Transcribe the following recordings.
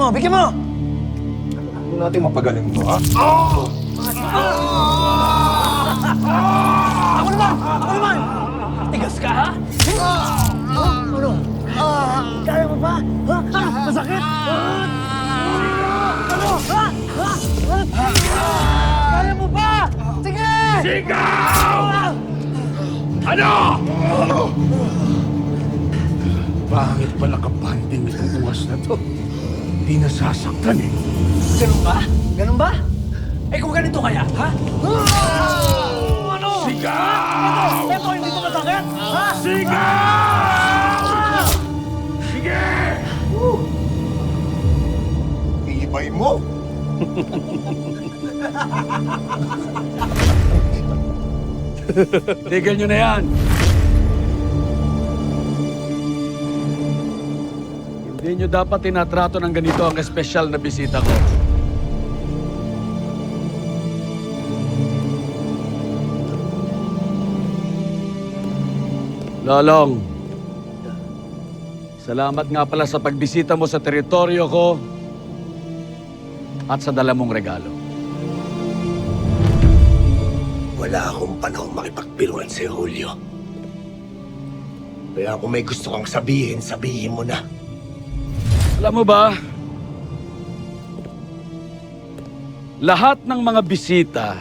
mo, bigyan mo! Ano natin mapagaling mo, ha? Ako naman! Ako naman! Tigas ka, ha? Ano? Kaya mo pa? Masakit? Ano? Kaya mo pa? Sige! Sigaw! Ano? Pangit pa nakabanding itong bukas na to. Di nasasaktan eh. Ganun ba? Ganun ba? Eh kung ganito kaya, ha? Ano? Sigaw! Ito, hindi to masakit? Ha? Sigaw! Sige! Ibay mo! Tigil nyo na yan. Hindi nyo dapat tinatrato ng ganito ang espesyal na bisita ko. Lolong, salamat nga pala sa pagbisita mo sa teritoryo ko at sa dala mong regalo. Wala akong panahon makipagbiruan si Julio. Kaya kung may gusto kang sabihin, sabihin mo na. Alam mo ba, lahat ng mga bisita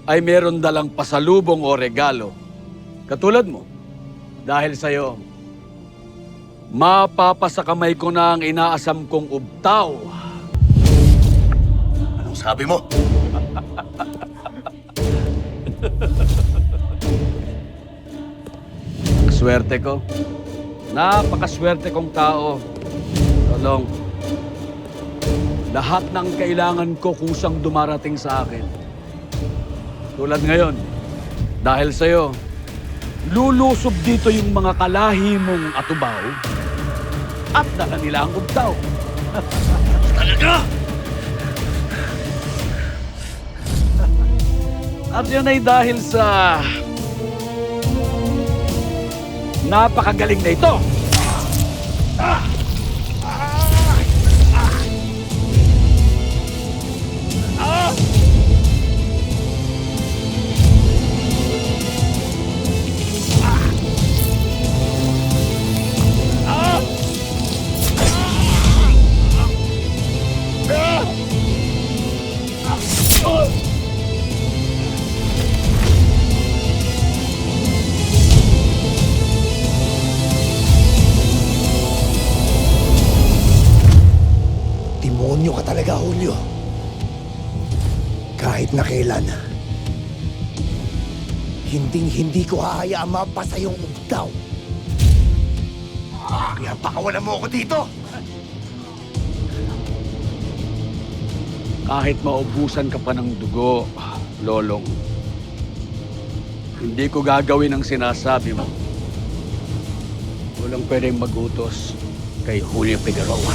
ay meron dalang pasalubong o regalo. Katulad mo, dahil sa'yo, mapapasakamay ko na ang inaasam kong ubtaw. Anong sabi mo? Swerte ko. Napakaswerte kong tao. Tolong, lahat ng kailangan ko kusang dumarating sa akin. Tulad ngayon, dahil sa'yo, lulusob dito yung mga kalahi mong atubaw at dala nila ang ubtaw. Talaga? At yun ay dahil sa napakagaling na ito. Demonyo ka talaga, Julio. Kahit na kailan, hindi ko hahayaan mapasa yung ubtaw. Kaya pakawalan mo ako dito! Kahit maubusan ka pa ng dugo, Lolong, hindi ko gagawin ang sinasabi mo. Walang pwedeng magutos kay Julio Figueroa.